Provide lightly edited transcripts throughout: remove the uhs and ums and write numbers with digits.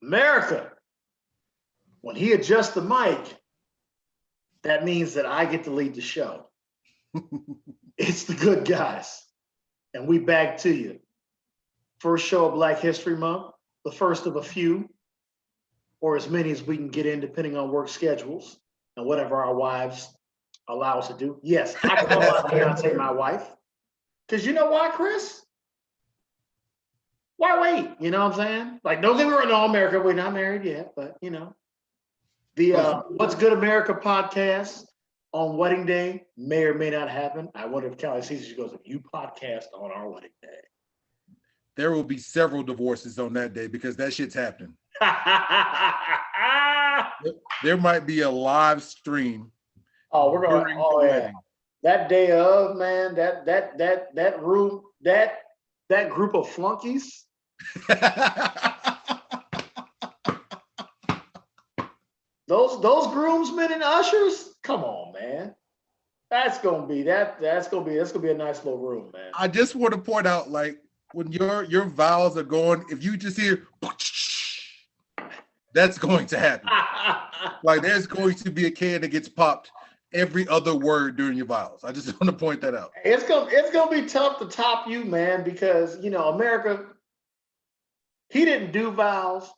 America, when he adjusts the mic, that means that I get to lead the show. It's the good guys. And we back to you. First show of Black History Month, the first of a few, or as many as we can get in depending on work schedules and whatever our wives allow us to do. Yes, I call out Beyonce my wife. Because you know why, Chris? Why wait? You know what I'm saying? Like, don't get me wrong, no, America, we're not married yet, but you know. The What's Good America podcast on wedding day may or may not happen. I wonder if Callie sees it. She goes, if you podcast on our wedding day. There will be several divorces on that day because that shit's happening. There might be a live stream. Oh, we're going. Oh yeah, that day of, man. That room, that group of flunkies. Those groomsmen and ushers. Come on, man. That's gonna be a nice little room, man. I just want to point out, like, when your vows are going, if you just hear, that's going to happen. Like, there's going to be a can that gets popped every other word during your vows. I just want to point that out. It's gonna be tough to top you, man, because you know America. He didn't do vows,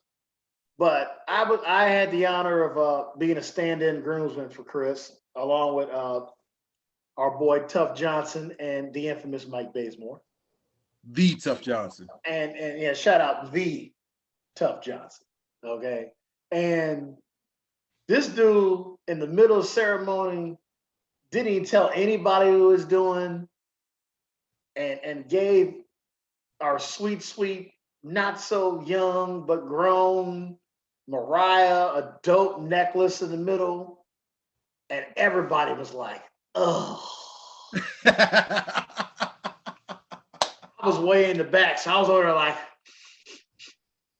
but I had the honor of being a stand-in groomsman for Chris, along with our boy Tough Johnson and the infamous Mike Bazemore. The Tough Johnson. And yeah, shout out the Tough Johnson. Okay. And this dude in the middle of ceremony didn't even tell anybody who was doing and gave our sweet, not so young but grown Mariah a dope necklace in the middle. And everybody was like, oh. I was way in the back, so I was over there like,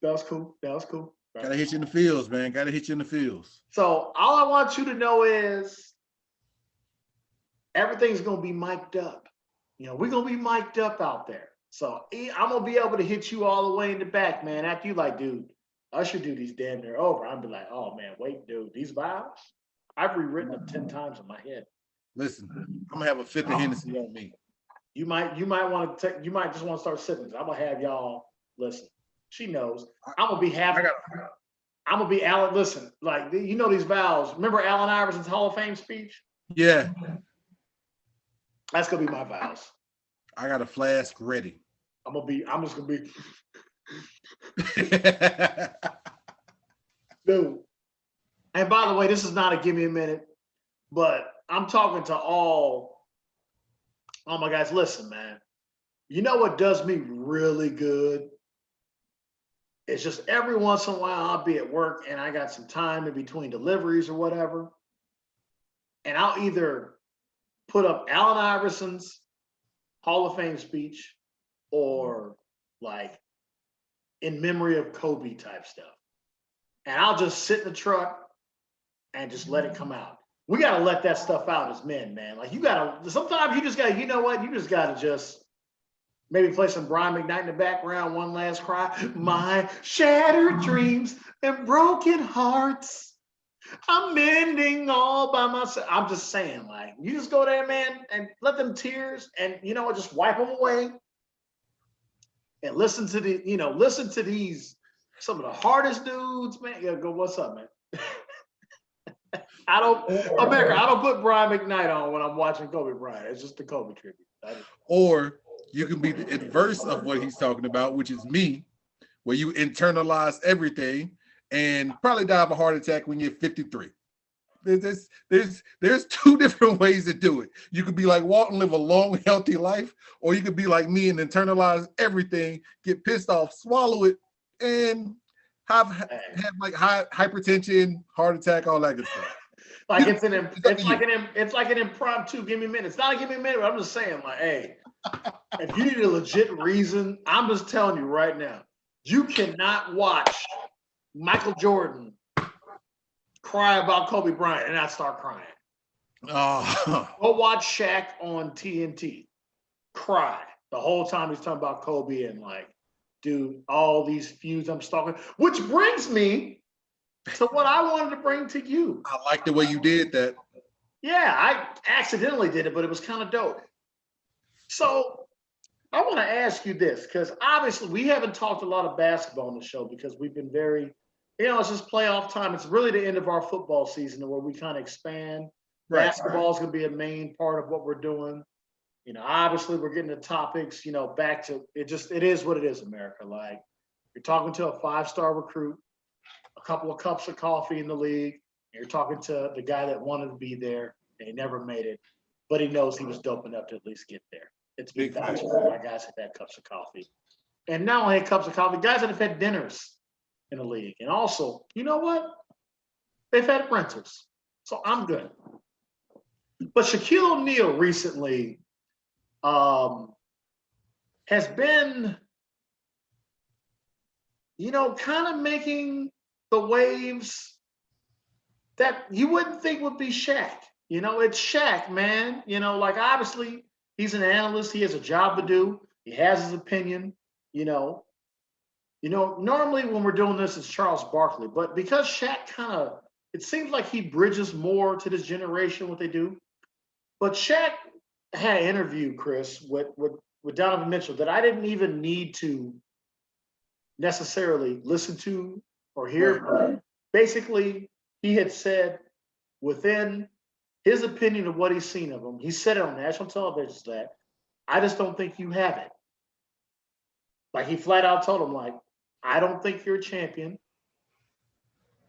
that was cool. Right. Gotta hit you in the fields, man. Gotta hit you in the fields. So all I want you to know is everything's gonna be mic'd up. You know, we're gonna be mic'd up out there. So I'm gonna be able to hit you all the way in the back, man. After you like, dude, I should do these damn near over. I'll be like, oh man, wait, dude, these vows, I've rewritten them 10 times in my head. Listen, I'm gonna have a fifth of Hennessy on me. You might just want to start sipping. I'm gonna have y'all listen. She knows. I'm gonna be happy. I'm gonna be Alan. Listen, like you know these vows. Remember Allen Iverson's Hall of Fame speech? Yeah. That's gonna be my vows. I got a flask ready. I'm just gonna be dude. And by the way, this is not a give me a minute, but I'm talking to all my guys. Listen, man. You know what does me really good? It's just every once in a while I'll be at work and I got some time in between deliveries or whatever. And I'll either put up Allen Iverson's Hall of Fame speech or like in memory of Kobe type stuff. And I'll just sit in the truck and just let it come out. We got to let that stuff out as men, man. Like sometimes you just got to, you know what? You just got to just maybe play some Brian McKnight in the background, one last cry. My shattered dreams and broken hearts, I'm mending all by myself. I'm just saying, like, you just go there, man, and let them tears and, you know what, just wipe them away and listen to these, some of the hardest dudes, man. Yeah, go, what's up, man? I don't put Brian McKnight on when I'm watching Kobe Bryant. It's just the Kobe tribute. Or you can be the inverse of what he's talking about, which is me, where you internalize everything and probably die of a heart attack when you're 53. There's two different ways to do it. You could be like Walt and live a long, healthy life, or you could be like me and internalize everything, get pissed off, swallow it, and have like hypertension, heart attack, all that good stuff. Like it's like an impromptu give me a minute. It's not a give me a minute, but I'm just saying, like, hey, if you need a legit reason, I'm just telling you right now, you cannot watch Michael Jordan cry about Kobe Bryant and not start crying. Go watch Shaq on TNT. Cry the whole time he's talking about Kobe and like dude, all these feuds I'm stalking, which brings me to what I wanted to bring to you. I like the way you did that. Yeah, I accidentally did it, but it was kind of dope. So I want to ask you this, because obviously we haven't talked a lot of basketball on the show because we've been very, it's just playoff time. It's really the end of our football season where we kind of expand. Right. Basketball is going to be a main part of what we're doing. Obviously we're getting to topics, back to it. It is what it is, America. Like, you're talking to a 5-star recruit, a couple of cups of coffee in the league. And you're talking to the guy that wanted to be there and he never made it, but he knows he was dope enough to at least get there. It's big voucher for my guys have had cups of coffee. And not only had cups of coffee, guys that have had dinners in the league. And also, you know what? They've had rentals. So I'm good. But Shaquille O'Neal recently has been, kind of making the waves that you wouldn't think would be Shaq. It's Shaq, man. Like, obviously he's an analyst. He has a job to do. He has his opinion. Normally when we're doing this, it's Charles Barkley. But because Shaq it seems like he bridges more to this generation, what they do. But Shaq had an interview, Chris, with Donovan Mitchell that I didn't even need to necessarily listen to or hear. Right. Basically, he had said within his opinion of what he's seen of him, he said it on national television that I just don't think you have it. Like, he flat out told him, like, I don't think you're a champion.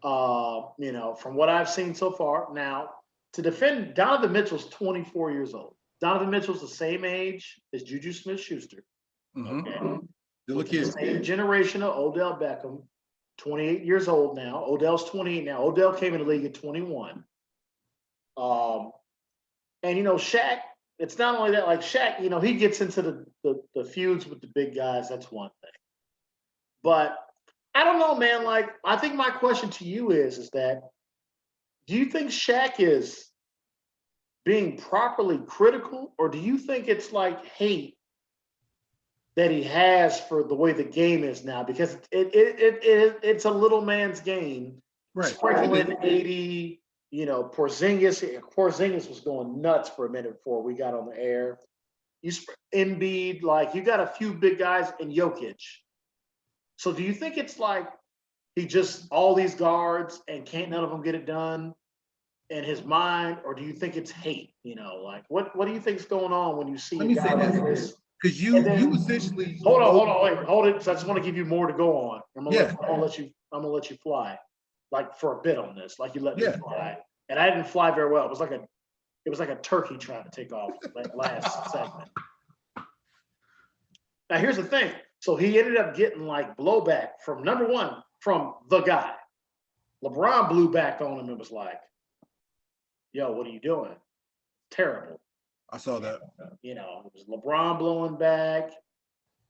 From what I've seen so far. Now, to defend, Donovan Mitchell's 24 years old. Donovan Mitchell's the same age as Juju Smith-Schuster. Mm-hmm. Okay. The same generation of Odell Beckham, 28 years old now. Odell's 28 now. Odell came in the league at 21. Shaq, it's not only that, like Shaq, he gets into the feuds with the big guys. That's one thing. But I don't know, man. Like, I think my question to you is that, do you think Shaq is being properly critical, or do you think it's like hate that he has for the way the game is now? Because it's a little man's game. Right. Sprinkling 80, Porzingis was going nuts for a minute before we got on the air. Embiid, like, you got a few big guys in Jokic. So do you think it's like he just all these guards and can't none of them get it done in his mind, or do you think it's hate? Like, what do you think's going on when you see a guy like this? Because you essentially hold it. So I just want to give you more to go on. I'm gonna let you fly, like, for a bit on this, like you let me fly, and I didn't fly very well. It was like a turkey trying to take off that last segment. Now here's the thing. So he ended up getting like blowback from number one from the guy. LeBron blew back on him and was like, "Yo, what are you doing? Terrible." I saw that. It was LeBron blowing back.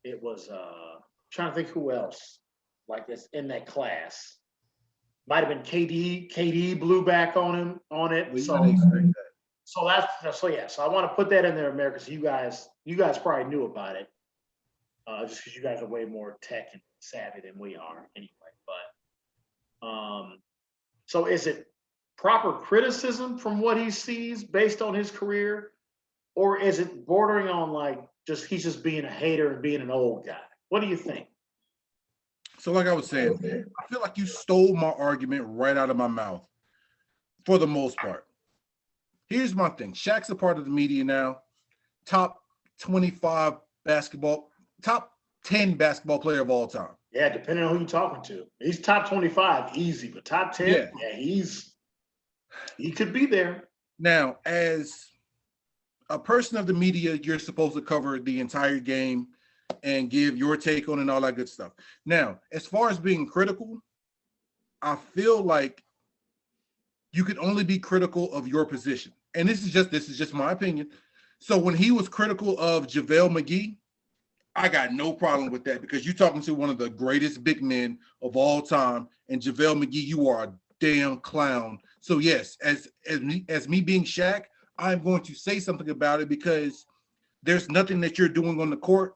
It was trying to think who else like this in that class. Might have been KD. KD blew back on him on it. Well, so I want to put that in there, America. So you guys probably knew about it, just because you guys are way more tech and savvy than we are, anyway. But so is it proper criticism from what he sees based on his career? Or is it bordering on like he's just being a hater and being an old guy? What do you think? So like I was saying, I feel like you stole my argument right out of my mouth for the most part. Here's my thing. Shaq's a part of the media now. Top 25 top 10 basketball player of all time. Yeah, depending on who you're talking to. He's top 25, easy, but top 10, he could be there. Now, as a person of the media, you're supposed to cover the entire game and give your take on it and all that good stuff. Now, as far as being critical, I feel like you can only be critical of your position. And this is just my opinion. So when he was critical of JaVale McGee, I got no problem with that, because you're talking to one of the greatest big men of all time, and JaVale McGee, you are a damn clown. So yes, as me being Shaq, I'm going to say something about it, because there's nothing that you're doing on the court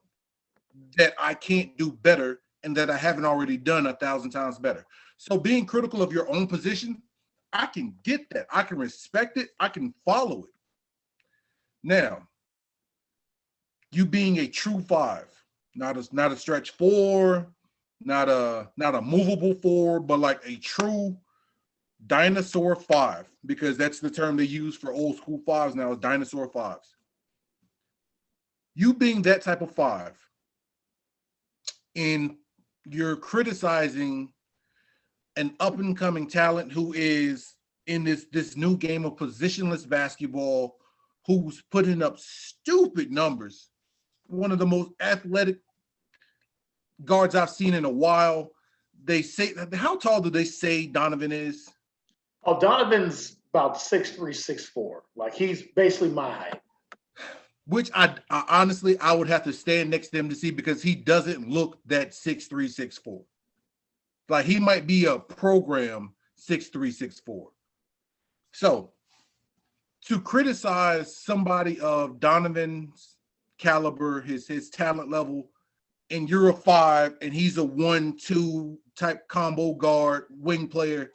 that I can't do better and that I haven't already done 1,000 times better. So being critical of your own position, I can get that. I can respect it. I can follow it. Now, you being a true five, not a stretch four, not a movable four, but like a true dinosaur five, because that's the term they use for old school fives now, is dinosaur fives. You being that type of five, and you're criticizing an up and coming talent who is in this new game of positionless basketball, who's putting up stupid numbers, one of the most athletic guards I've seen in a while. They say, how tall do they say Donovan is? Oh, Donovan's about 6'3", 6'4". Like, he's basically my height. Which I honestly, I would have to stand next to him to see, because he doesn't look that 6'3", 6'4". Like, he might be a program 6'3", 6'4". So to criticize somebody of Donovan's caliber, his talent level, and you're a five and he's a 1-2 type combo guard wing player,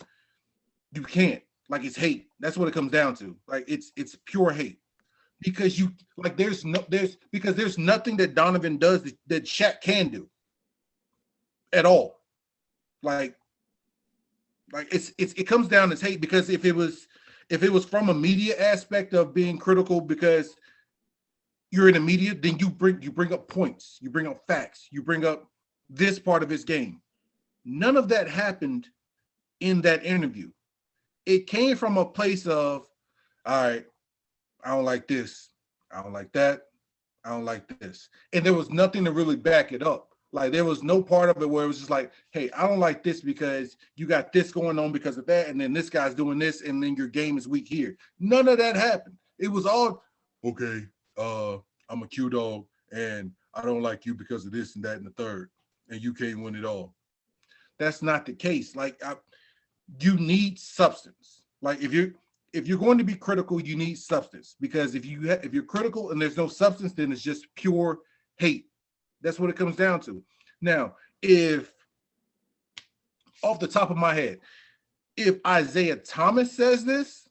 you can't. Like, it's hate. That's what it comes down to. Like, it's pure hate. Because there's nothing that Donovan does that Shaq can do at all. Like it comes down as hate, because if it was from a media aspect of being critical because you're in the media, then you bring up points, you bring up facts, you bring up this part of his game. None of that happened in that interview. It came from a place of, all right, I don't like this, I don't like that, I don't like this. And there was nothing to really back it up. Like, there was no part of it where it was just like, hey, I don't like this because you got this going on because of that, and then this guy's doing this, and then your game is weak here. None of that happened. It was all, okay, I'm a Q dog, and I don't like you because of this and that and the third, and you can't win it all. That's not the case. Like, you need substance. Like, if you're going to be critical, you need substance, because if you're critical and there's no substance, then it's just pure hate. That's what it comes down to. Now, if off the top of my head, if Isaiah Thomas says this,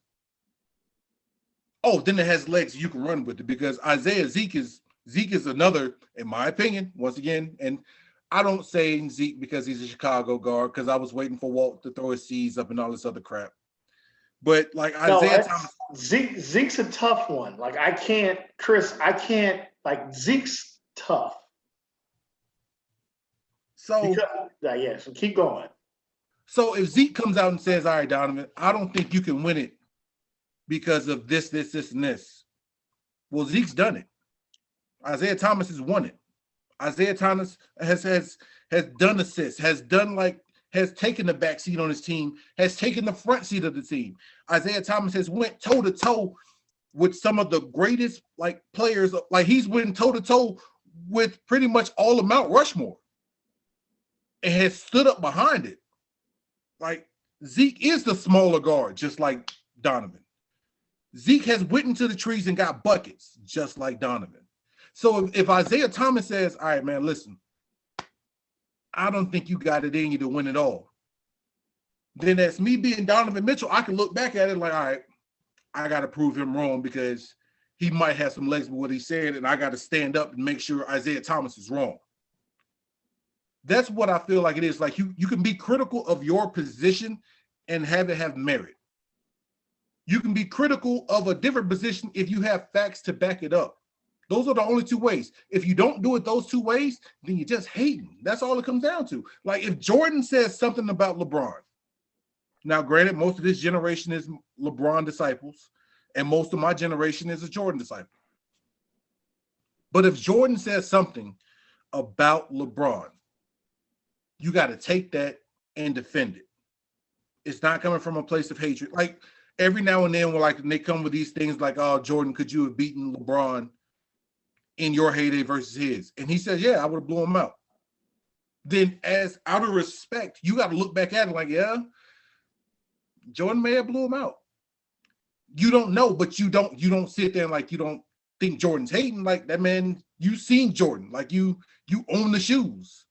oh, then it has legs. You can run with it, because Zeke is another, in my opinion, once again, and I don't say Zeke because he's a Chicago guard, because I was waiting for Walt to throw his C's up and all this other crap. But like Isaiah Thomas, Zeke's a tough one. Like, Zeke's tough. So so keep going. So if Zeke comes out and says, all right, Donovan, I don't think you can win it because of this, and this. Well, Zeke's done it. Isaiah Thomas has won it. Isaiah Thomas has done assists, has taken the back seat on his team, has taken the front seat of the team. Isaiah Thomas has went toe to toe with some of the greatest players. Like, he's went toe to toe with pretty much all of Mount Rushmore, and has stood up behind it. Like, Zeke is the smaller guard, just like Donovan. Zeke has went into the trees and got buckets, just like Donovan. So if Isaiah Thomas says, all right, man, listen, I don't think you got it in you to win it all, then that's me being Donovan Mitchell. I can look back at it like, all right, I got to prove him wrong, because he might have some legs with what he said, and I got to stand up and make sure Isaiah Thomas is wrong. That's what I feel like it is. Like, you can be critical of your position and have it have merit. You can be critical of a different position if you have facts to back it up. Those are the only two ways. If you don't do it those two ways, then you're just hating. That's all it comes down to. Like, if Jordan says something about LeBron, now granted, most of this generation is LeBron disciples, and most of my generation is a Jordan disciple. But if Jordan says something about LeBron, you got to take that and defend it. It's not coming from a place of hatred. Like, every now and then, when they come with these things like, oh, Jordan, could you have beaten LeBron in your heyday versus his? And he says, yeah, I would have blew him out. Then, as out of respect, you got to look back at it like, yeah, Jordan may have blew him out. You don't know, but you don't sit there and you don't think Jordan's hating. Like that man, you seen Jordan, like you own the shoes.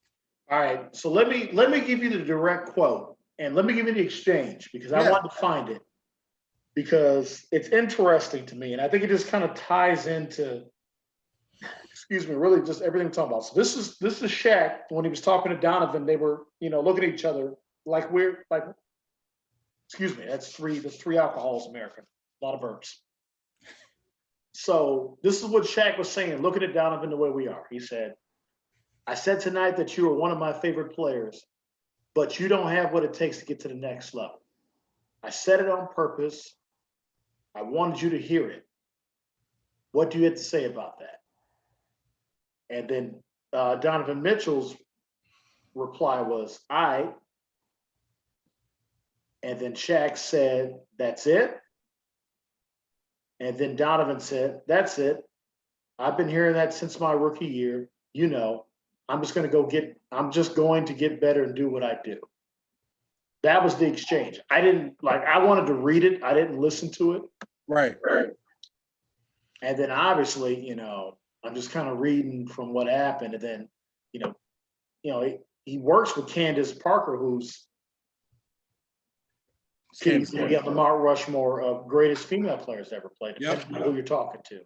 All right, so let me give you the direct quote, and let me give you the exchange because I Yeah. want to find it because it's interesting to me, and I think it just kind of ties into, excuse me, really just everything we're talking about. So this is Shaq when he was talking to Donovan. They were looking at each other like we're like, excuse me, that's three alcohols, American, a lot of verbs. So this is what Shaq was saying, looking at Donovan the way we are. He said, I said tonight that you are one of my favorite players, but you don't have what it takes to get to the next level. I said it on purpose. I wanted you to hear it. What do you have to say about that? And then Donovan Mitchell's reply was, I. And then Shaq said, that's it. And then Donovan said, that's it. I've been hearing that since my rookie year. I'm just going to get better and do what I do. That was the exchange. I wanted to read it. I didn't listen to it. Right. And then obviously, I'm just kind of reading from what happened. And then, he works with Candace Parker, who's going to be on the Mount Rushmore of greatest female players ever played, depending on who you're talking to.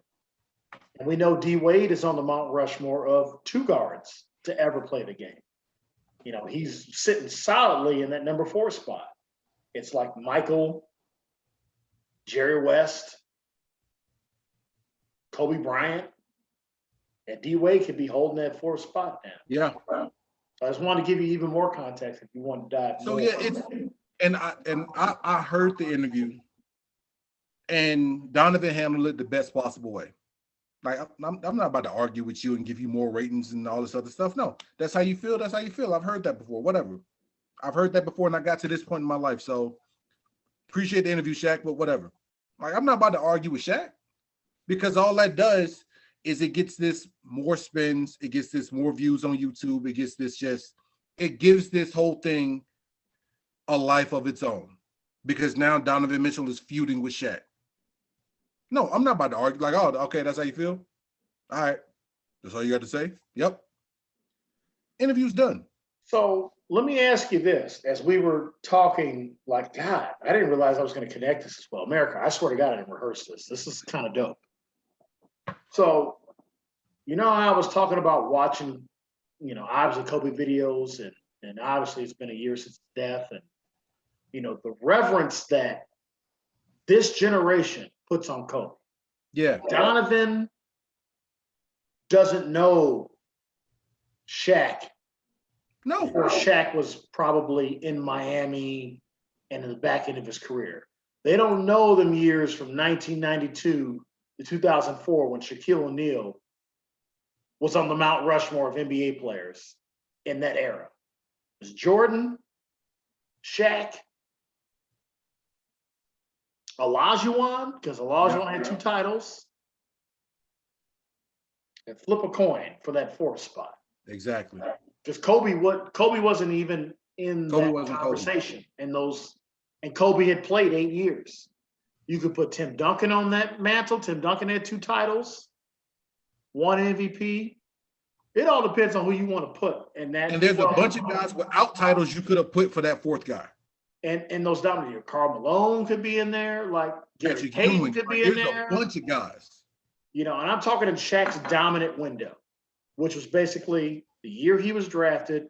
And we know D Wade is on the Mount Rushmore of two guards to ever play the game. He's sitting solidly in that number 4 spot. It's like Michael, Jerry West, Kobe Bryant, and D Wade could be holding that 4th spot now. Yeah. So I just wanted to give you even more context if you want to dive. So I heard the interview, and Donovan handled it the best possible way. Like I'm not about to argue with you and give you more ratings and all this other stuff. No, that's how you feel. That's how you feel. I've heard that before. Whatever. I've heard that before, and I got to this point in my life. So appreciate the interview, Shaq, but whatever. Like I'm not about to argue with Shaq because all that does is it gets this more spins, it gets this more views on YouTube, it gets this it gives this whole thing a life of its own because now Donovan Mitchell is feuding with Shaq. No, I'm not about to argue. Like, oh, okay, that's how you feel? All right. That's all you got to say? Yep. Interview's done. So let me ask you this. As we were talking, like, God, I didn't realize I was going to connect this as well. America, I swear to God, I didn't rehearse this. This is kind of dope. So, I was talking about watching, obviously Kobe videos, and obviously it's been a year since his death. And, the reverence that this generation puts on Kobe. Yeah. Donovan doesn't know Shaq. No. Before Shaq was probably in Miami and in the back end of his career. They don't know them years from 1992 to 2004 when Shaquille O'Neal was on the Mount Rushmore of NBA players in that era. It was Jordan, Shaq, Olajuwon, because Olajuwon had 2 titles, and flip a coin for that 4th spot. Exactly. Because Kobe wasn't even in that conversation. And Kobe had played 8 years. You could put Tim Duncan on that mantle. Tim Duncan had 2 titles, 1 MVP. It all depends on who you want to put. And there's a bunch of guys without titles you could have put for that 4th guy. And those dominant, Karl Malone could be in there, like Gary Payton could be in there. There's a bunch of guys. And I'm talking in Shaq's dominant window, which was basically the year he was drafted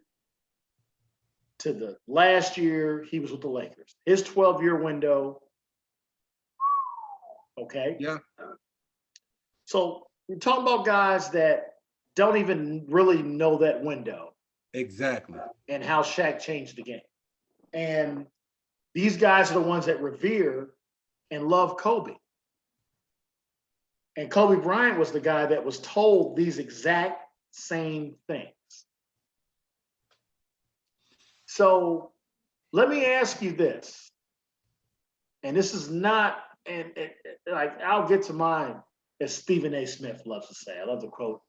to the last year he was with the Lakers. His 12-year window. Okay. Yeah. So you're talking about guys that don't even really know that window. Exactly. And how Shaq changed the game. And these guys are the ones that revere and love Kobe. And Kobe Bryant was the guy that was told these exact same things. So let me ask you this. And this is not, and like I'll get to mine, as Stephen A. Smith loves to say. I love the quote.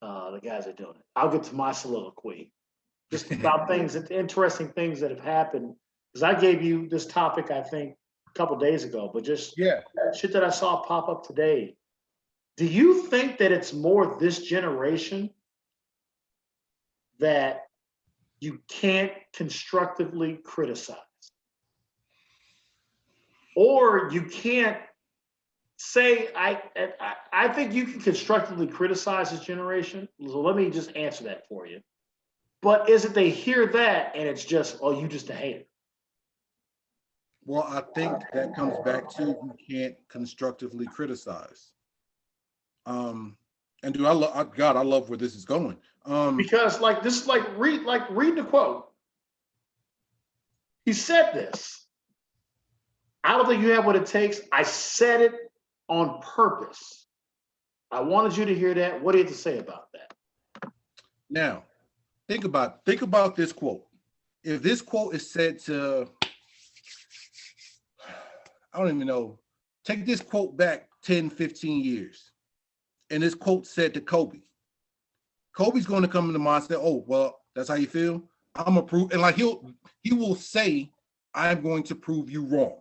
The guys are doing it. I'll get to my soliloquy. Just about things, interesting things that have happened. Because I gave you this topic, I think, a couple days ago, but just Yeah. shit that I saw pop up today. Do you think that it's more this generation that you can't constructively criticize? Or you can't say, I think you can constructively criticize this generation. So let me just answer that for you. But is it they hear that and it's just, oh, you just a hater? Well, I think that comes back to you can't constructively criticize. And dude, I love where this is going. Because like this is like read the quote. He said this. I don't think you have what it takes. I said it on purpose. I wanted you to hear that. What do you have to say about that? Now, think about this quote. If this quote is said to, I don't even know, take this quote back 10, 15 years. And this quote said to Kobe. Kobe's going to come into mind and say, oh, well, that's how you feel? I'm a prove. And like he will say, I'm going to prove you wrong.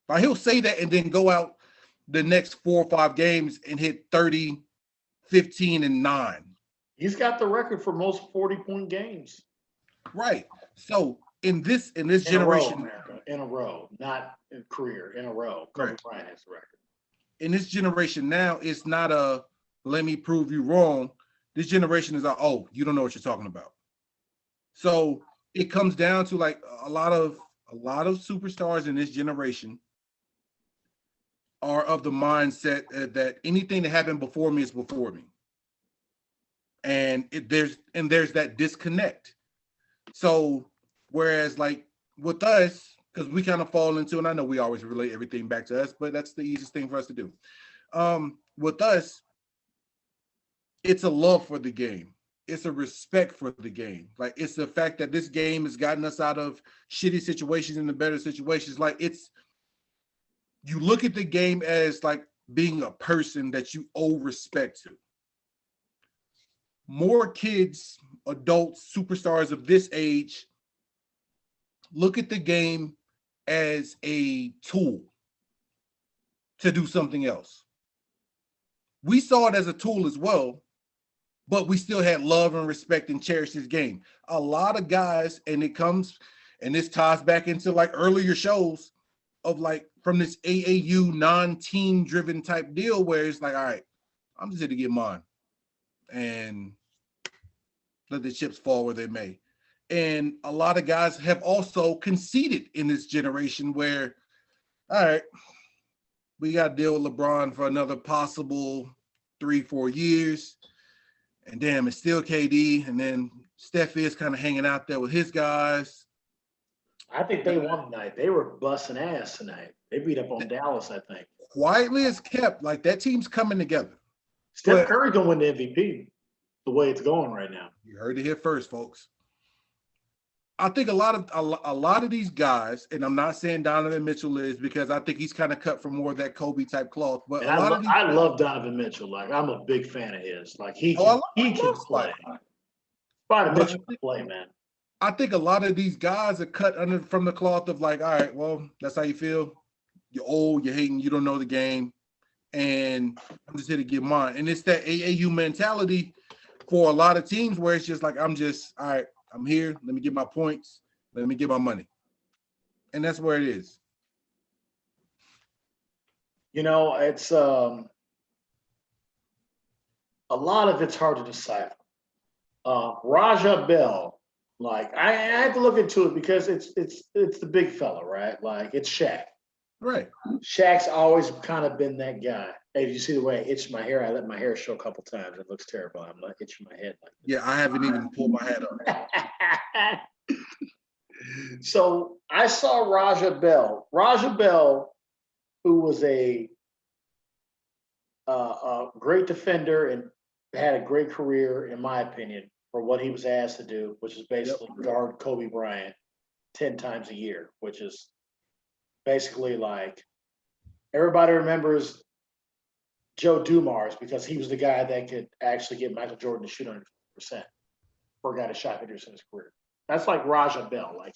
Like he'll say that and then go out the next 4 or 5 games and hit 30, 15, and 9. He's got the record for most 40-point games. Right. So in this generation, in a row, not in career, in a row. Kobe Bryant has the record. In this generation now, it's not a let me prove you wrong. This generation is a, oh, you don't know what you're talking about. So it comes down to like a lot of superstars in this generation are of the mindset that anything that happened before me is before me. And there's that disconnect. So whereas like with us, because we kind of fall into, and I know we always relate everything back to us, but that's the easiest thing for us to do. With us, it's a love for the game. It's a respect for the game. Like it's the fact that this game has gotten us out of shitty situations into better situations. Like you look at the game as like being a person that you owe respect to. More kids, adults, superstars of this age look at the game as a tool to do something else. We saw it as a tool as well, but we still had love and respect and cherished this game. A lot of guys, and this ties back into like earlier shows of like from this AAU non-team driven type deal where it's like, all right, I'm just here to get mine and let the chips fall where they may. And a lot of guys have also conceded in this generation where, all right, we got to deal with LeBron for another possible 3-4 years. And damn, it's still KD. And then Steph is kind of hanging out there with his guys. I think they won tonight. They were busting ass tonight. They beat up on Dallas, I think. Quietly as kept. Like that team's coming together. Steph Curry gonna win the MVP the way it's going right now. You heard it here first, folks. I think a lot of these guys, and I'm not saying Donovan Mitchell is because I think he's kind of cut from more of that Kobe type cloth. But I love Donovan Mitchell. Like I'm a big fan of his. Like he can play. Spider Mitchell can play, man. I think a lot of these guys are cut from the cloth of like, all right, well, that's how you feel. You're old, you're hating, you don't know the game, and I'm just here to get mine. And it's that AAU mentality for a lot of teams where it's just like, all right, I'm here. Let me get my points. Let me get my money. And that's where it is. You know, it's a lot of it's hard to decipher. Raja Bell, like I had to look into it because it's the big fella, right? Like it's Shaq. Right. Shaq's always kind of been that guy. Hey, you see the way I itch my hair? I let my hair show a couple times. It looks terrible. I'm not itching my head like this. Yeah, I haven't even pulled my head up. So I saw Raja Bell. Raja Bell, who was a great defender and had a great career, in my opinion, for what he was asked to do, which is basically guard Kobe Bryant 10 times a year, which is basically like everybody remembers Joe Dumars because he was the guy that could actually get Michael Jordan to shoot 100% for a guy that shot 50% in his career. That's like Raja Bell. Like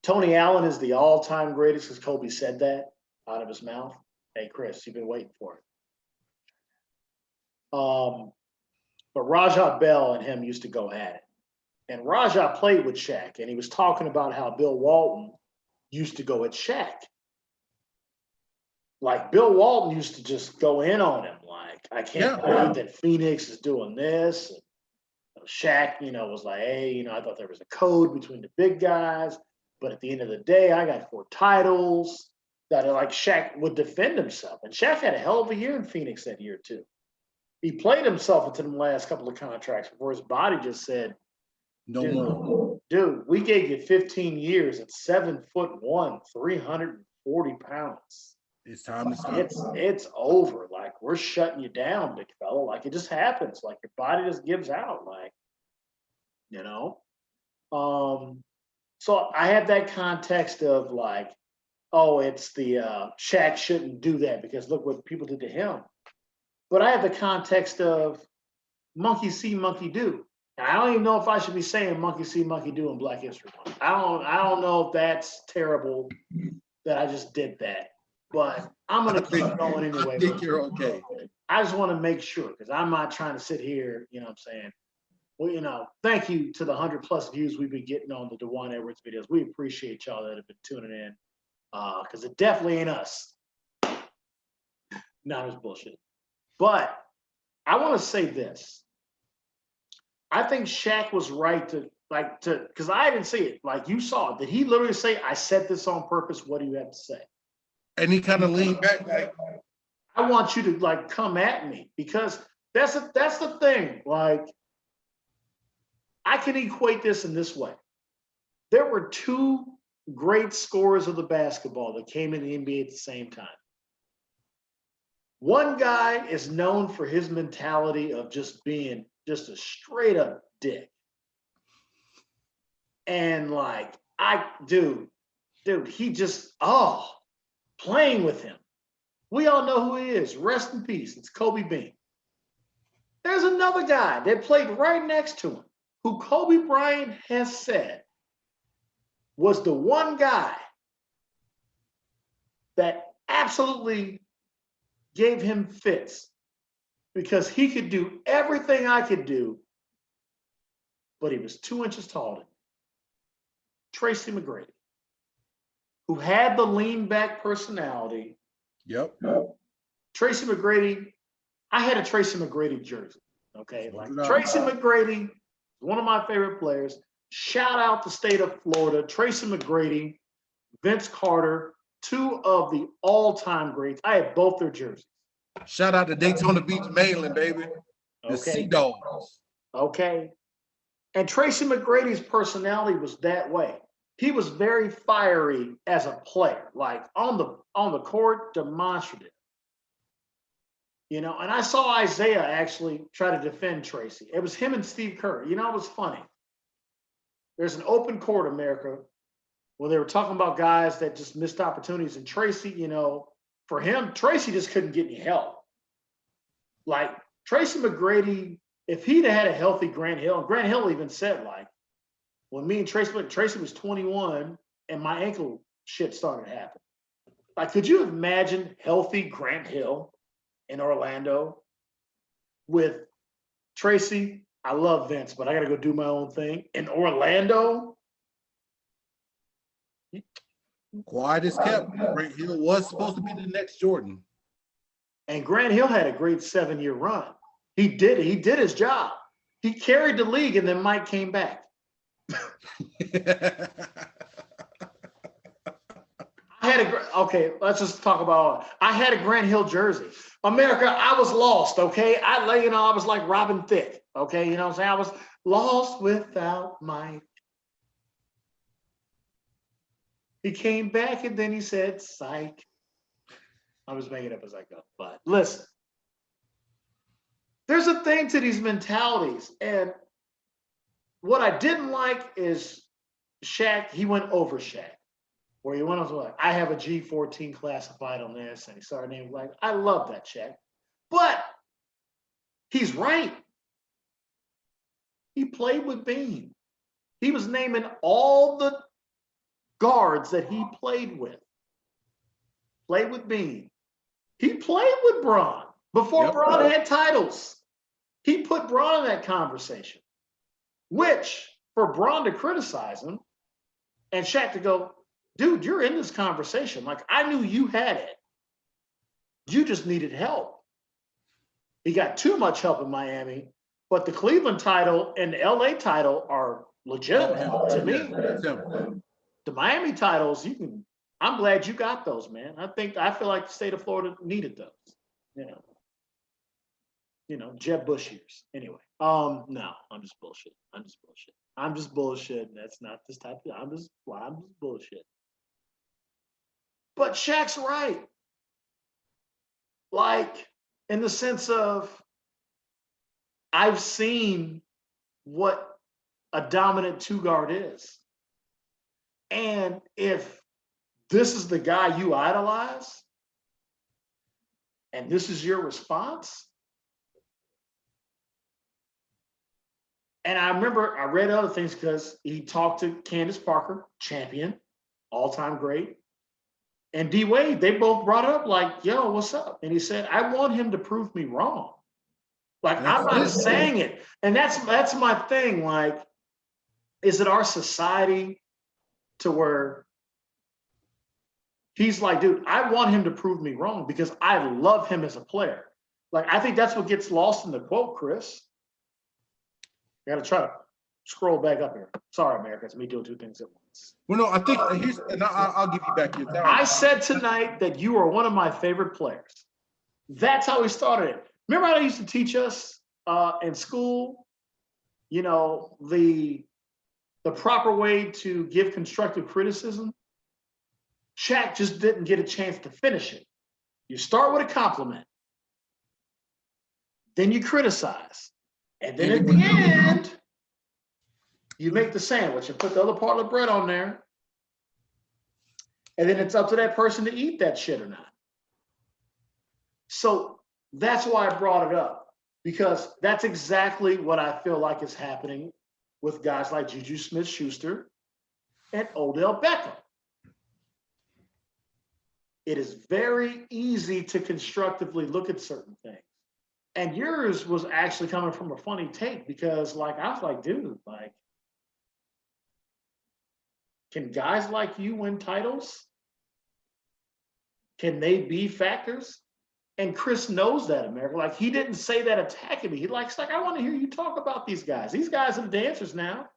Tony Allen is the all-time greatest because Kobe said that out of his mouth. Hey, Chris, you've been waiting for it. But Rajah Bell and him used to go at it. And Rajah played with Shaq, and he was talking about how Bill Walton used to go at Shaq. Like Bill Walton used to just go in on him. Like, I can't believe that Phoenix is doing this. And Shaq, was like, hey, I thought there was a code between the big guys. But at the end of the day, I got 4 titles. That like Shaq would defend himself. And Shaq had a hell of a year in Phoenix that year, too. He played himself into the last couple of contracts before his body just said, no more. Dude, we gave you 15 years at 7'1", 340 pounds. It's time to stop. It's over. Like, we're shutting you down, big fella. Like, it just happens. Like, your body just gives out. Like, So I have that context of like, oh, it's the Shaq shouldn't do that because look what people did to him. But I have the context of monkey see, monkey do. And I don't even know if I should be saying monkey see, monkey do in Black History Month. I don't know if that's terrible that I just did that. But I'm gonna keep going anyway. I think you're okay. I just want to make sure because I'm not trying to sit here, what I'm saying. Well, thank you to the 100+ views we've been getting on the DeJuan Edwards videos. We appreciate y'all that have been tuning in. Because it definitely ain't us. Not as bullshit. But I want to say this. I think Shaq was right because I didn't see it. Like you saw it. Did he literally say, I said this on purpose? What do you have to say? And he kind of leaned back like, I want you to come at me because that's the thing. Like, I can equate this in this way. There were 2 great scorers of the basketball that came in the NBA at the same time. One guy is known for his mentality of just being just a straight up dick. And dude, he just, playing with him. We all know who he is. Rest in peace. It's Kobe Bean. There's another guy that played right next to him who Kobe Bryant has said was the one guy that absolutely gave him fits because he could do everything I could do, but he was 2 inches taller than me. Tracy McGrady, who had the lean back personality. Yep. Tracy McGrady, I had a Tracy McGrady jersey. Okay. Tracy McGrady, one of my favorite players. Shout out the state of Florida. Tracy McGrady, Vince Carter, 2 of the all-time greats. I had both their jerseys. Shout out to Daytona Beach, Maryland, baby. The Sea Dogs. Okay. And Tracy McGrady's personality was that way. He was very fiery as a player, like on the court, demonstrative. And I saw Isaiah actually try to defend Tracy. It was him and Steve Kerr. It was funny. There's an open court, America, where they were talking about guys that just missed opportunities. And Tracy, for him, Tracy just couldn't get any help. Like Tracy McGrady, if he'd had a healthy Grant Hill, and Grant Hill even said, when me and Tracy was 21 and my ankle shit started happening. Like, could you imagine healthy Grant Hill in Orlando with Tracy? I love Vince, but I got to go do my own thing in Orlando. Quiet as kept. Grant Hill was supposed to be the next Jordan. And Grant Hill had a great 7-year run. He did it. He did his job. He carried the league, and then Mike came back. Let's just talk about. I had a Grant Hill jersey. America, I was lost. Okay, I was like Robin Thicke. Okay, you know what I'm saying? I was lost without Mike. He came back and then he said, "Psych." I was making it up as I go, but listen. There's a thing to these mentalities, and what I didn't like is Shaq. He went over Shaq. Where he went on to like, I have a G14 classified on this, and he started naming like, I love that Shaq. But he's right. He played with Bean. He was naming all the guards that he played with. Played with Bean. He played with Bron before Bron had titles. He put Bron in that conversation, which for Bron to criticize him and Shaq to go, dude, you're in this conversation. Like, I knew you had it. You just needed help. He got too much help in Miami, but the Cleveland title and the LA title are legitimate to me. The Miami titles, I'm glad you got those, man. I feel like the state of Florida needed those. Jeb Bush years. Anyway, no, I'm just bullshit. That's not this type of, I'm just bullshit. But Shaq's right. Like, in the sense of, I've seen what a dominant two guard is. And if this is the guy you idolize, and this is your response, and I remember I read other things because he talked to Candace Parker, champion, all-time great, and D Wade. They both brought up like, "Yo, what's up?" And he said, "I want him to prove me wrong. Like, I'm not saying it." And that's my thing. Like, is it our society to where he's like, dude, I want him to prove me wrong because I love him as a player. Like, I think that's what gets lost in the quote, Chris. I got to try to scroll back up here. Sorry, America, it's me doing two things at once. Well, no, I think and I'll give you back your time. I said tonight that you are one of my favorite players. That's how he started it. Remember how they used to teach us in school, the proper way to give constructive criticism? Shaq just didn't get a chance to finish it. You start with a compliment, then you criticize, and then at the end, you make the sandwich and put the other part of the bread on there, and then it's up to that person to eat that shit or not. So that's why I brought it up, because that's exactly what I feel like is happening with guys like Juju Smith-Schuster and Odell Beckham. It is very easy to constructively look at certain things. And yours was actually coming from a funny take because, like, I was like, dude, like, can guys like you win titles? Can they be factors? And Chris knows that, America. Like, he didn't say that attacking me. He likes, like, I want to hear you talk about these guys. These guys are the dancers now.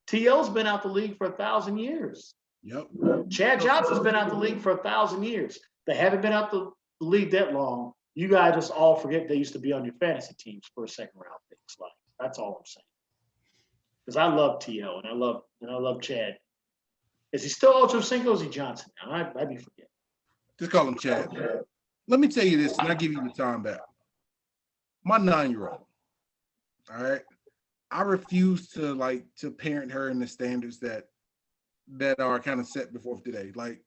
T.O.'s been out the league for 1,000 years. Yep. Chad Johnson's been out the league for 1,000 years. They haven't been out the league that long. You guys just all forget they used to be on your fantasy teams for a second round picks. Like, that's all I'm saying. Because I love T.O. and I love Chad. Is he still Ultra Cinco? Is he Johnson now? I'd be forgetting. Just call him Chad. Let me tell you this, and I'll give you the time back. My 9-year-old, all right, I refuse to parent her in the standards that are kind of set before today. Like,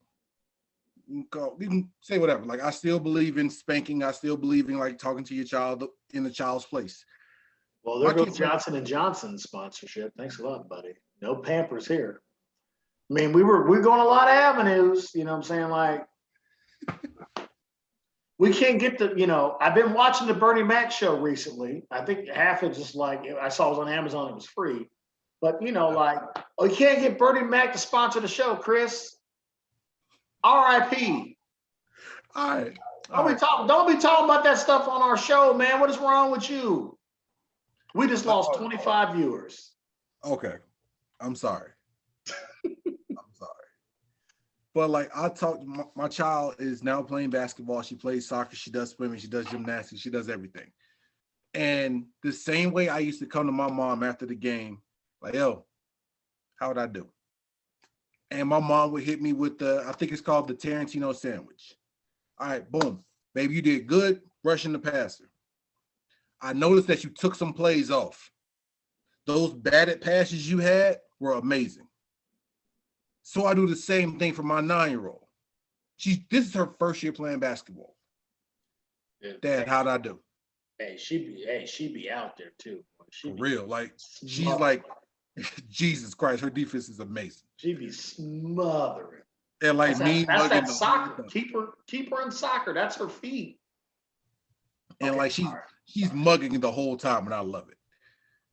you can say whatever. Like, I still believe in spanking. I still believe in, like, talking to your child in the child's place. Well, there goes Johnson & Johnson sponsorship. Thanks a lot, buddy. No Pampers here. I mean, we're going a lot of avenues, you know what I'm saying? Like, we can't get I've been watching the Bernie Mac show recently. I think half of it just like, I saw it was on Amazon, it was free. But, you can't get Bernie Mac to sponsor the show, Chris. R.I.P. All right. Don't be talking about that stuff on our show, man. What is wrong with you? We just lost 25 viewers. Okay. I'm sorry. I'm sorry. But like, my child is now playing basketball. She plays soccer. She does swimming. She does gymnastics. She does everything. And the same way I used to come to my mom after the game, like, yo, how would I do? And my mom would hit me with I think it's called the Tarantino sandwich. All right, boom. Baby, you did good rushing the passer. I noticed that you took some plays off. Those batted passes you had were amazing. So I do the same thing for my 9-year-old. This is her first year playing basketball. Dad, how'd I do? She be out there too. For real. Like, she's like, Jesus Christ, her defense is amazing. She be smothering. And like That's that the soccer. Keep her in soccer. That's her feet. And like she's mugging the whole time, and I love it.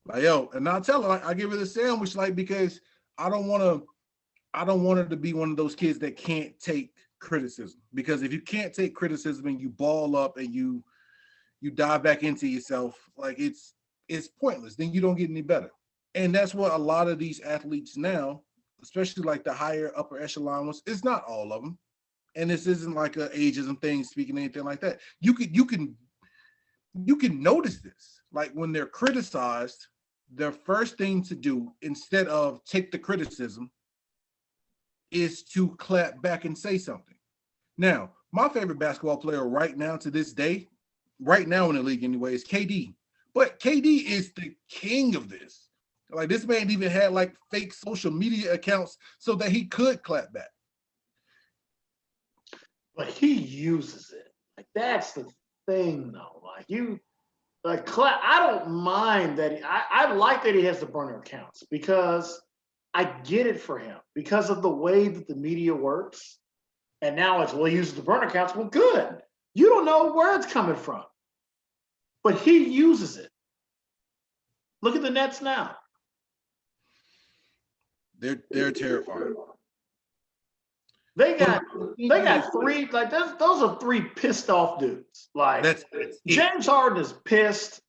Like, yo, and I tell her, like, I give her the sandwich, like, because I don't want her to be one of those kids that can't take criticism. Because if you can't take criticism and you ball up and you dive back into yourself, like it's pointless. Then you don't get any better. And that's what a lot of these athletes now, especially like the higher upper echelon ones, it's not all of them. And this isn't like a ageism thing, speaking anything like that. You can notice this. Like when they're criticized, their first thing to do, instead of take the criticism, is to clap back and say something. Now, my favorite basketball player right now to this day, right now in the league anyway, is KD. But KD is the king of this. Like this man even had like fake social media accounts so that he could clap back. But he uses it. Like that's the thing, though. I don't mind that. I like that he has the burner accounts because I get it for him because of the way that the media works. And now it's, well, he uses the burner accounts. Well, good. You don't know where it's coming from, but he uses it. Look at the Nets now. They're terrifying. They got three, like those are three pissed off dudes. Like that's James Harden is pissed.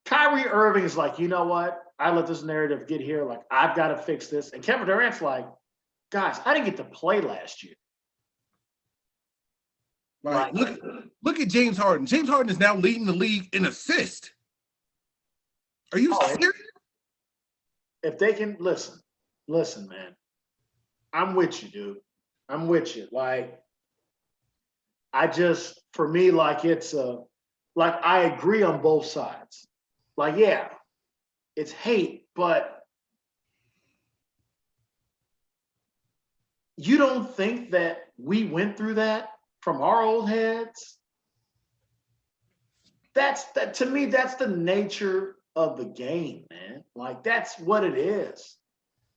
Kyrie Irving is like, you know what? I let this narrative get here. Like, I've got to fix this. And Kevin Durant's like, guys, I didn't get to play last year. Right. Look at James Harden. James Harden is now leading the league in assists. Are you serious? If they can listen, man. I'm with you, dude. I'm with you. Like, for me, like it's like I agree on both sides. Like, yeah, it's hate, but you don't think that we went through that from our old heads? That to me, that's the nature of the game, man. Like, that's what it is.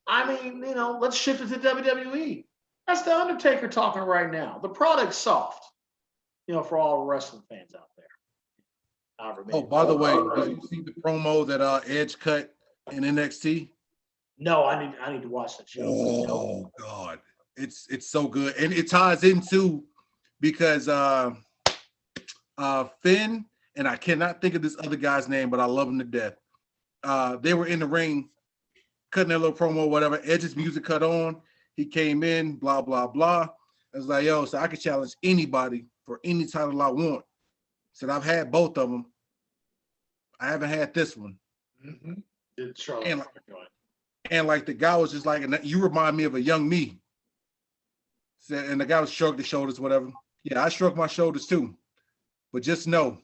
I mean, let's shift it to WWE. That's the Undertaker talking right now. The product's soft, for all wrestling fans out there. Oh, by the way, did you see the promo that Edge cut in NXT? No, I need to watch that show. Oh God, it's so good, and it ties into because Finn, and I cannot think of this other guy's name, but I love him to death. They were in the ring, cutting their little promo, whatever. Edge's music cut on. He came in, blah blah blah. I was like, yo, so I could challenge anybody for any title I want. Said I've had both of them. I haven't had this one. Mm-hmm. And like the guy was just like, you remind me of a young me. Said, and the guy was shrugged his shoulders, whatever. Yeah, I shrugged my shoulders too. But just know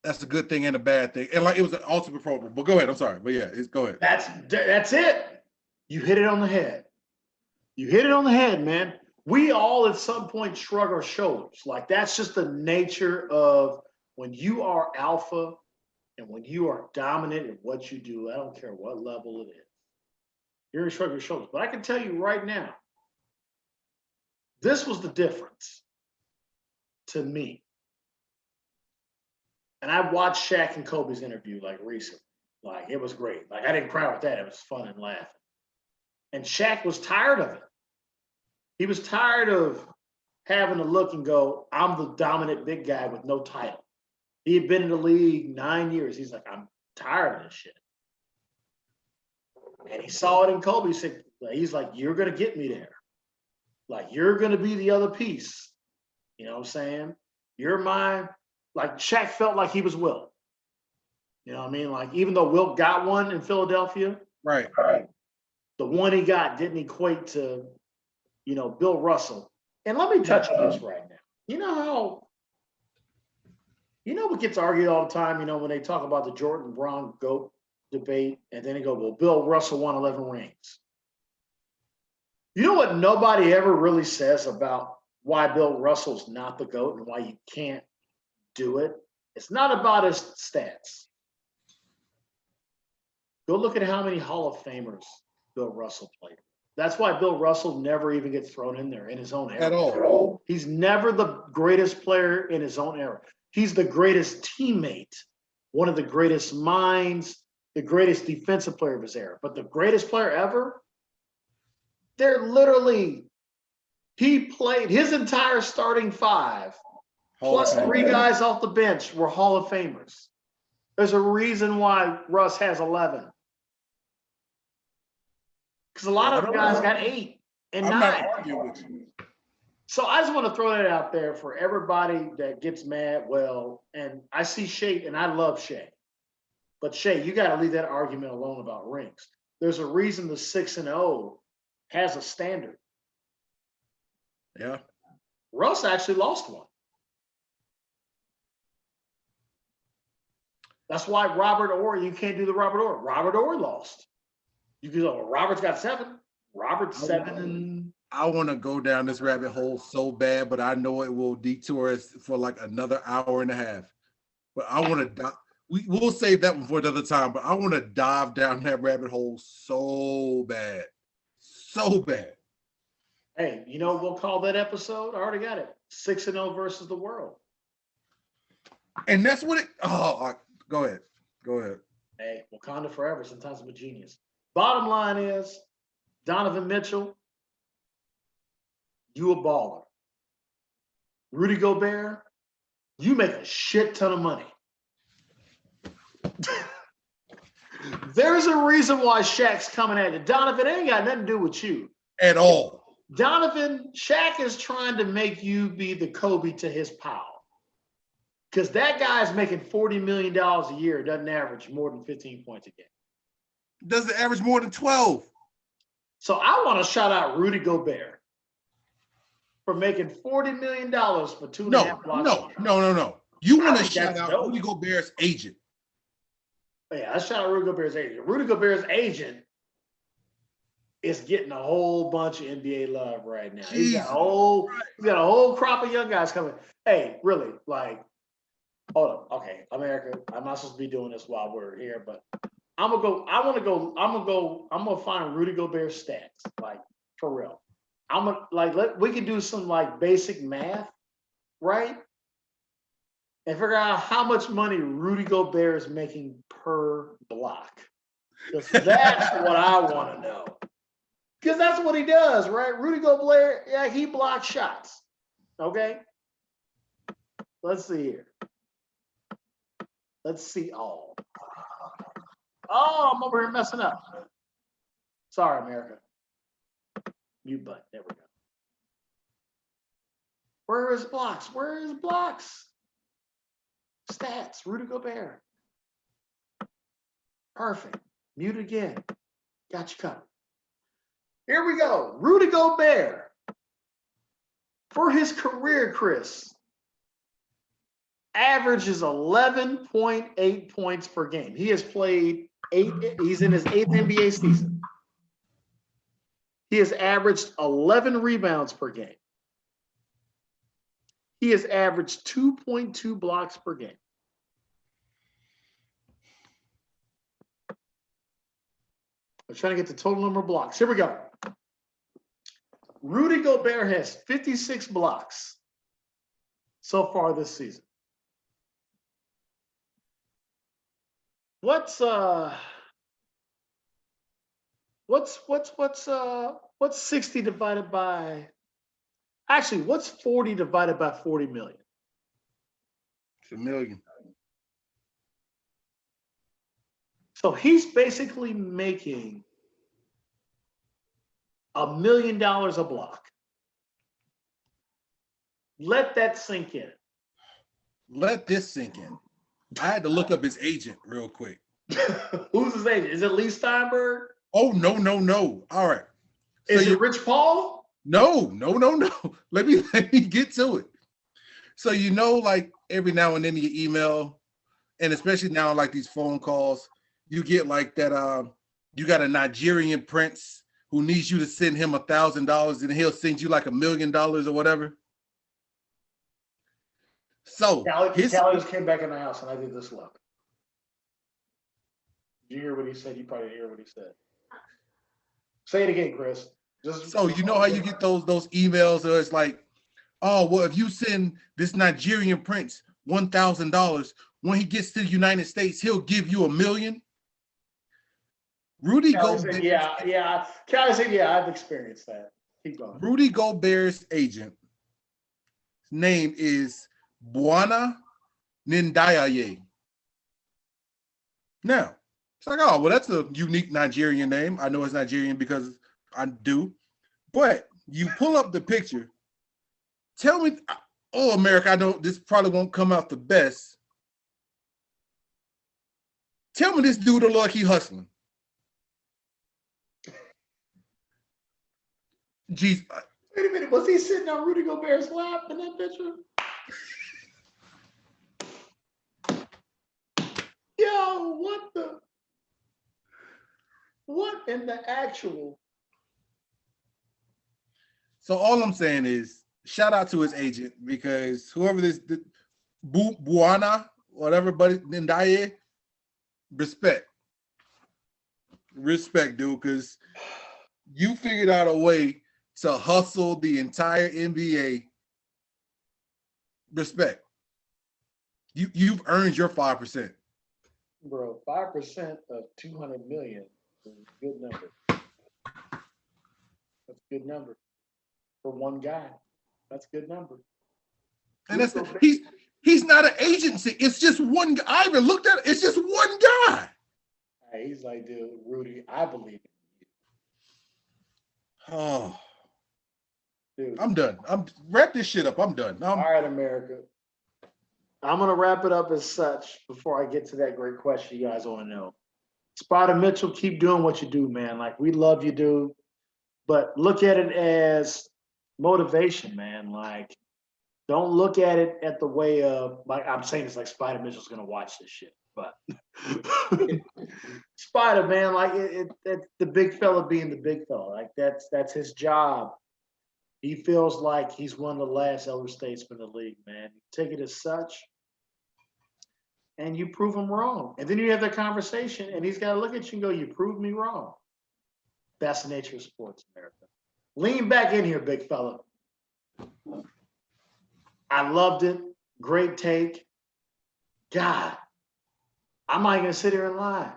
that's a good thing and a bad thing. And like it was an ultimate program. But go ahead. I'm sorry. But yeah, go ahead. That's it. You hit it on the head. You hit it on the head, man. We all at some point shrug our shoulders. Like that's just the nature of when you are alpha and when you are dominant in what you do. I don't care what level it is. You're going to shrug your shoulders. But I can tell you right now, this was the difference to me. And I watched Shaq and Kobe's interview like recently. Like it was great. Like I didn't cry with that. It was fun and laughing. And Shaq was tired of it. He was tired of having to look and go, I'm the dominant big guy with no title. He had been in the league 9 years. He's like, I'm tired of this shit. And he saw it in Kobe. He's like, you're going to get me there. Like, you're going to be the other piece. You know what I'm saying? You're mine. Like, Shaq felt like he was Wilt. You know what I mean? Like, even though Wilt got one in Philadelphia, right. The one he got didn't equate to, Bill Russell. And let me touch on this right now. You know what gets argued all the time, when they talk about the Jordan Brown GOAT debate, and then they go, well, Bill Russell won 11 rings. You know what nobody ever really says about why Bill Russell's not the GOAT and why you can't do it? It's not about his stats. Go look at how many Hall of Famers Bill Russell played. That's why Bill Russell never even gets thrown in there in his own era. At all. He's never the greatest player in his own era. He's the greatest teammate, one of the greatest minds, the greatest defensive player of his era. But the greatest player ever, they're literally, he played his entire starting five, plus 3 guys off the bench were Hall of Famers. There's a reason why Russ has 11. Because a lot of guys got 8 and 9. I'm not arguing with you. So I just want to throw that out there for everybody that gets mad. Well, and I see Shay, and I love Shay. But Shay, you got to leave that argument alone about rings. There's a reason the 6-0 has a standard. Yeah. Russ actually lost one. That's why Robert Orr, you can't do the Robert Orr. Robert Orr lost. You can go, well, Robert's got 7. Robert's 7 and I want to go down this rabbit hole so bad, but I know it will detour us for like another hour and a half. But I want to we'll save that one for another time, but I want to dive down that rabbit hole so bad. So bad. Hey, you know what we'll call that episode? I already got it. 6-0 versus the world. And that's what it go ahead. Go ahead. Hey, Wakanda forever. Sometimes I'm a genius. Bottom line is, Donovan Mitchell, you a baller. Rudy Gobert, you make a shit ton of money. There's a reason why Shaq's coming at you. Donovan ain't got nothing to do with you. At all. Donovan, Shaq is trying to make you be the Kobe to his Powell. Because that guy's making $40 million a year, doesn't average more than 15 points a game. Doesn't average more than 12. So I want to shout out Rudy Gobert for making $40 million for 2.5 blocks. No. You want to shout out Rudy Gobert's agent. Yeah, I shout out Rudy Gobert's agent. Rudy Gobert's agent is getting a whole bunch of NBA love right now. He's got a whole crop of young guys coming. Hey, really, like, hold up. Okay, America, I'm not supposed to be doing this while we're here, but I'm gonna find Rudy Gobert's stats, like, for real. We can do some like basic math, right? And figure out how much money Rudy Gobert is making per block. Because that's what I want to know. Because that's what he does, right? Rudy Gobert, yeah, he blocks shots. Okay? Let's see here. Let's see all. Oh, I'm over here messing up. Sorry, America. Mute button. There we go. Where are his blocks? Where are his blocks? Stats, Rudy Gobert. Perfect. Mute again. Got you covered. Here we go. Rudy Gobert. For his career, Chris, averages 11.8 points per game. He has played 8. He's in his 8th NBA season. He has averaged 11 rebounds per game. He has averaged 2.2 blocks per game. I'm trying to get the total number of blocks. Here we go. Rudy Gobert has 56 blocks so far this season. What's 60 divided by? Actually, what's 40 divided by 40 million? It's $1 million. So he's basically making $1 million a block. Let that sink in. Let this sink in. I had to look up his agent real quick. Who's his agent? Is it Lee Steinberg? Oh, no. All right. Is it Rich Paul? No. Let me get to it. So, like every now and then in your email, and especially now like these phone calls, you get like that, you got a Nigerian prince who needs you to send him $1,000 and he'll send you like $1 million or whatever. So Callie just came back in the house and I did this look. Did you hear what he said? You probably didn't hear what he said. Say it again, Chris. So you know how you get those emails where it's like, oh, well, if you send this Nigerian prince $1,000, when he gets to the United States, he'll give you $1 million. Rudy Gobert. Yeah. Callie said, yeah, I've experienced that. Keep going. Rudy Gobert's agent, his name is Bwana Nindaye. Now, it's like, oh, well, that's a unique Nigerian name. I know it's Nigerian because I do. But you pull up the picture. Tell me, oh, America, I know this probably won't come out the best. Tell me this dude look like he hustling. Jeez. Wait a minute, was he sitting on Rudy Gobert's lap in that picture? Yo, what in the actual? So all I'm saying is, shout out to his agent, because whoever this Buana, whatever, buddy, Nindaye, respect, dude, because you figured out a way to hustle the entire NBA. Respect. You've earned your 5%. Bro, 5% of 200 million is a good number. That's a good number for one guy. That's a good number. And that's he's not an agency. It's just one guy. I even looked at it. It's just one guy. Hey, he's like, dude, Rudy, I believe in you. Oh, dude, I'm done. Wrap this shit up. I'm done. All right, America. I'm gonna wrap it up as such before I get to that great question you guys want to know. Spider Mitchell, keep doing what you do, man. Like, we love you, dude. But look at it as motivation, man. Like, don't look at it at the way of, like, I'm saying it's like Spider Mitchell's gonna watch this shit, but Spider, man, like it's the big fella being the big fella. Like, that's his job. He feels like he's one of the last elder statesmen in the league, man. You take it as such, and you prove him wrong. And then you have that conversation, and he's got to look at you and go, you proved me wrong. That's the nature of sports, America. Lean back in here, big fella. I loved it. Great take. God, I'm not going to sit here and lie.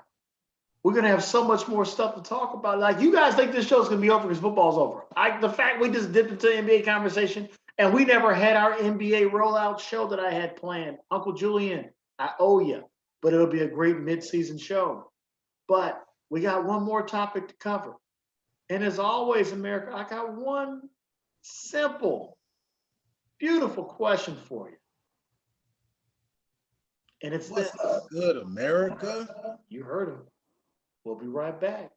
We're going to have so much more stuff to talk about. Like, you guys think this show's going to be over because football's over. The fact we just dipped into NBA conversation and we never had our NBA rollout show that I had planned. Uncle Julian, I owe you, but it'll be a great mid-season show. But we got one more topic to cover. And as always, America, I got one simple, beautiful question for you. And it's What's this. good, America? You heard him. We'll be right back.